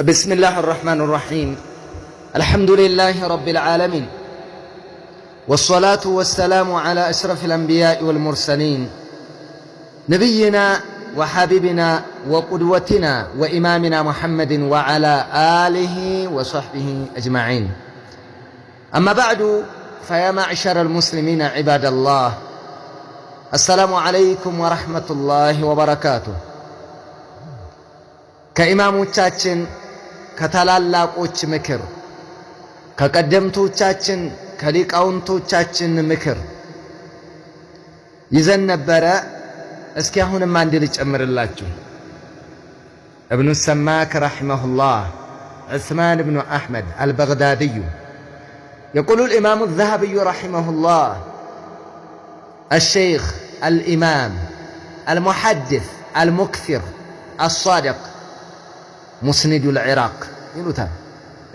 بسم الله الرحمن الرحيم. الحمد لله رب العالمين، والصلاة والسلام على أشرف الأنبياء والمرسلين، نبينا وحبيبنا وقدوتنا وإمامنا محمد وعلى آله وصحبه أجمعين. أما بعد، فيا معشر المسلمين عباد الله، السلام عليكم ورحمة الله وبركاته. ከኢማሞቻችን ከታላላቆች ምክር ከቀደምቶቻችን ከሊቃውንቶቻችን ምክር ይዘን ነበረ። እስኪ አሁንም አንድ ልጨምርላችሁ። ابن السماك رحمه الله عثمان بن أحمد البغدادي يقول الإمام الذهبي رحمه الله: الشيخ الإمام المحدث المكثر الصادق مسند العراق يلوتال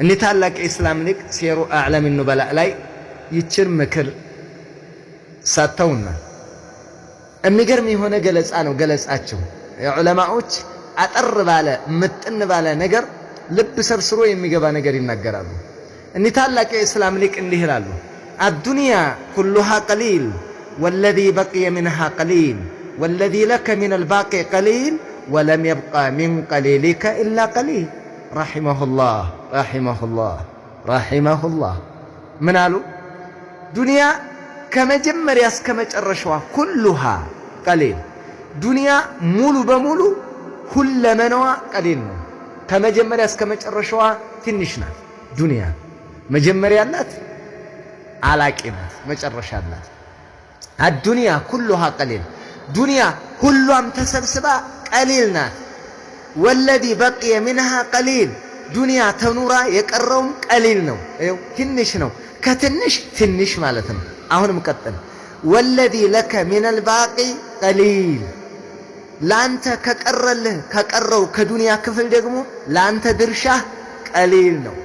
اني تالاق اسلام ليك سيرو اعلم النبلاء لاي يچر مكر ساتونا اميገርም የሆነ ገለጻ ነው ገለጻቸው። የዑለማዎች አጠር ባለ ምጥን ባለ ነገር ልብ ሰብስሮ የሚገባ ነገር ይናገራሉ። እኒ ታላቅ የእስላም ሊቅ እንዲህ ይላሉ: الدنيا كلها قليل والذي بقي منها قليل والذي لك من الباقي قليل ولم يبقى من قليلك إلا قليل. رحمه الله رحمه الله رحمه الله. من قالوا دنيا كما جمر يسكمج الرشوة كلها قليل. دنيا مولو بمولو كل منوى قليل. كما جمر يسكمج الرشوة تنشنا دنيا مجمر يالات على كيمات مجرش يالات. الدنيا كلها قليل. دنيا كلهم تسبسبا قليلنا والذي بقي منها قليل. دنيا تنورا يقرون قليل ነው ትንሽ ነው ከትንሽ ትንሽ ማለት ነው። አሁን መቀጠል والذي لك من الباقي قليل ላንተ ከቀረልህ ከቀረው ከዱንያ ክፍል ደግሞ ላንተ ድርሻ ቀሊል ነው።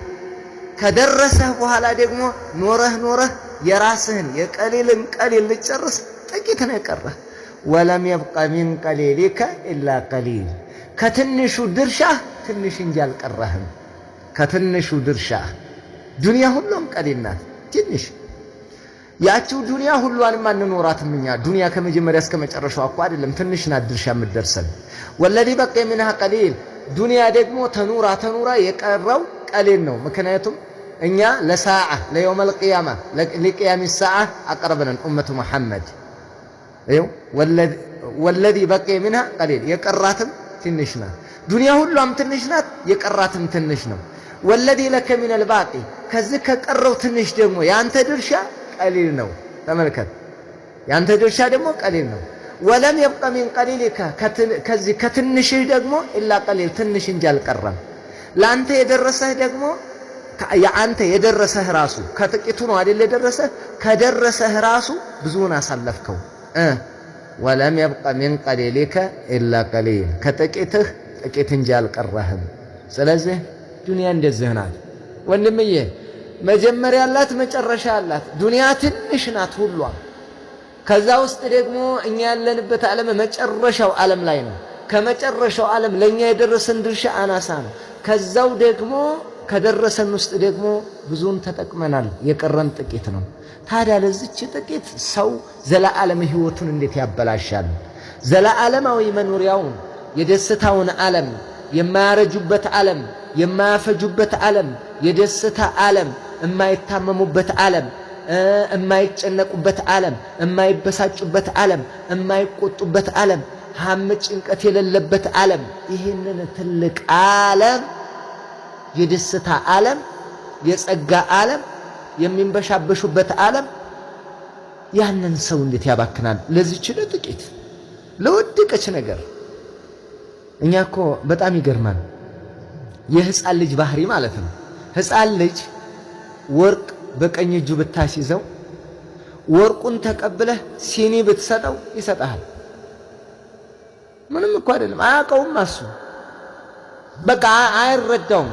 ከደረሰህ በኋላ ደግሞ ኖረህ የራስህን የቀሊልን ቀሊል ልጨርስ ጥቂት ነው የቀረህ። ولم يبقى من قليلك إلا قليل. كتنشو درشة تنش انجال قرهم كتنشو درشة. دنيا هلهم قليلنا تنش ياتو دنيا هلوان ما نورات منها. دنيا كما جمريس كما ترشوا أقوال لم تنشنا درشة مدرسل. والذي بقي منها قليل. دنيا دقمو تنورا يقرروا قليل نو مكنيتم إنيا لساعة ليوم القيامة لقيام الساعة أقربنا أمة محمد. ايوه والذي بقي منها قليل يقراتم تنشنا. دنيا ሁሉም ትንሽናት የቀራትም ትንሽ ነው። والذي لك من الباقي ከዚህ ከቀረው ትንሽ ደግሞ ያንተ ድርሻ ቀሊል ነው። ተመልከት፣ ያንተ ድርሻ ደግሞ ቀሊል ነው። ولم يبقى من قليلك ከዚህ ከትንሽህ ደግሞ إلا قليل ትንሽ እንጂ አልቀረም። ላንተ የደረሰህ ደግሞ ያንተ የደረሰህ ራሱ ከጥቂቱ ነው አይደል የደረሰህ? ከደረሰህ ራሱ ብዙውን አሳለፍከው። ولم يبقى من قليلك إلا قليل كتكيته تكيت انجال قرهم. ስለዚህ ዱንያ እንደዚህ ናት ወንድምዬ። መጀመሪያ ያላት መጨረሻ ያላት ዱንያ ትንሽ ናት ሁሉ። ከዛ ውስጥ ደግሞ እኛ ያለንበት ዓለም መጨረሻው ዓለም ላይ ነው። ከመጨረሻው ዓለም ለኛ የደረሰን ድርሻ አናሳ ነው። ከዛው ደግሞ ከደረሰን ውስጥ ደግሞ ብዙን ተጠቅመናል፣ የቀረን ጥቂት ነው። ታዲያ ለዚች ጥቂት ሰው ዘላለም ህይወቱን እንዴት ያበላሻል? ዘላለማዊ መኖሪያውን የደስታውን ዓለም የማያረጁበት ዓለም የማያፈጁበት ዓለም የደስታ ዓለም የማይታመሙበት ዓለም የማይጨነቁበት ዓለም የማይበሳጩበት ዓለም የማይቆጡበት ዓለም ሀም ጭንቀት የሌለበት ዓለም ይሄንን ትልቅ ዓለም የደስታ ዓለም የጸጋ ዓለም የሚንበሻበሹበት ዓለም ያንን ሰው እንዴት ያባክናል? ለዚች ለጥቂት ለወደቀች ነገር። እኛ እኮ በጣም ይገርማል። የህፃን ልጅ ባህሪ ማለት ነው። ህፃን ልጅ ወርቅ በቀኝ እጁ ብታስይዘው ወርቁን ተቀብለህ ሲኒ ብትሰጠው ይሰጣል። ምንም እኮ አይደለም፣ አያውቀውም እሱ በቃ አይረዳውም።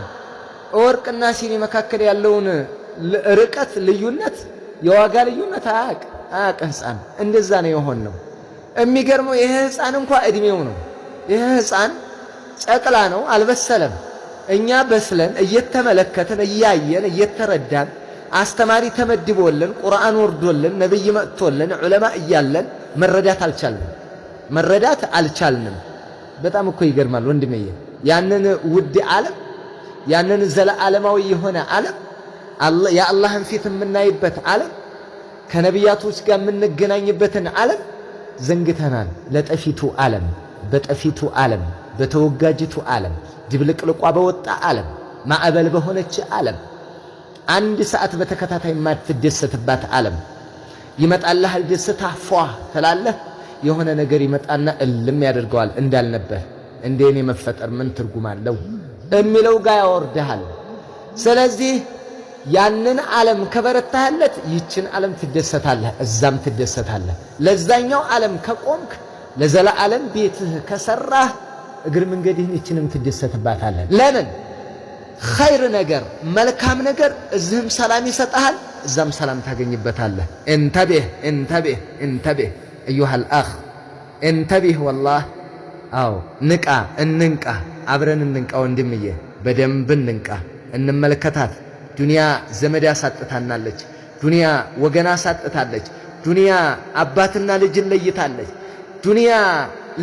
ወርቅና ሲኒ መካከል ያለውን ርቀት ልዩነት የዋጋ ልዩነት አያውቅ ህፃን። እንደዛ ነው የሆነው። የሚገርመው ይሄ ህፃን እንኳን እድሜው ነው። ይሄ ህፃን ጨቅላ ነው፣ አልበሰለም። እኛ በስለን እየተመለከትን እያየን እየተረዳን አስተማሪ ተመድቦልን ቁርአን ወርዶልን ነብይ መጥቶልን ዑለማ እያለን መረዳት አልቻልንም። በጣም እኮ ይገርማል ወንድሜ። ያንን ውድ ዓለም ያንን ዘለዓለማዊ የሆነ ዓለም የአላህን ፊት የምናይበት ዓለም ከነቢያቶች ጋር የምንገናኝበትን ዓለም ዘንግተናል። ለጠፊቱ ዓለም በጠፊቱ ዓለም በተወጋጅቱ ዓለም ድብልቅልቋ በወጣ ዓለም ማዕበል በሆነች ዓለም አንድ ሰዓት በተከታታይ የማትደሰትባት ዓለም ይመጣልሃል ደስታ ፏ ትላለህ። የሆነ ነገር ይመጣና እልም ያደርገዋል እንዳልነበር። እንደኔ መፈጠር ምን ትርጉም አለው የሚለው ጋር ያወርድሃል። ስለዚህ ያንን ዓለም ከበረታህለት ይችን ዓለም ትደሰታለህ፣ እዛም ትደሰታለህ። ለዛኛው ዓለም ከቆምክ ለዘላለም ቤትህ ከሰራህ እግር መንገድህን ይችንም ትደሰትባታለህ። ለምን ኸይር ነገር መልካም ነገር እዚህም ሰላም ይሰጣል፣ እዛም ሰላም ታገኝበታለህ። እንተቢህ አዩሃል አኽ እንተቢህ ወላሂ። አዎ ንቃ፣ እንንቃ፣ አብረን እንንቃ ወንድምዬ፣ በደንብ እንንቃ፣ እንመለከታት። ዱንያ ዘመድ አሳጥታናለች። ዱንያ ወገን አሳጥታለች። ዱንያ አባትና ልጅን ለይታለች። ዱንያ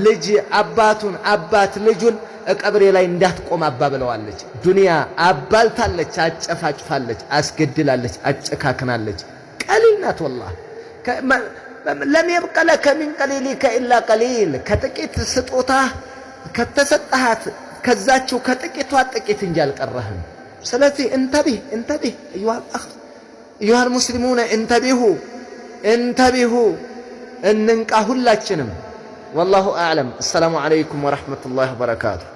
ልጅ አባቱን አባት ልጁን ቀብሬ ላይ እንዳትቆም አባብለዋለች። ዱንያ አባልታለች፣ አጨፋጭፋለች፣ አስገድላለች፣ አጨካክናለች። ቀሊል ናት ወላሂ። ለም የብቀ ለከ ሚን ቀሊሊከ ኢላ ቀሊል። ከጥቂት ስጦታ ከተሰጠሃት ከዛችው ከጥቂቷ ጥቂት እንጂ አልቀረህም። ስለዚህ እንተቢህ አዩሃል ሙስሊሙነ እንተቢሁ እንንቃ ሁላችንም። ወላሁ አዕለም። አሰላሙ ዓለይኩም ወረሕመቱላሂ ወበረካቱሁ።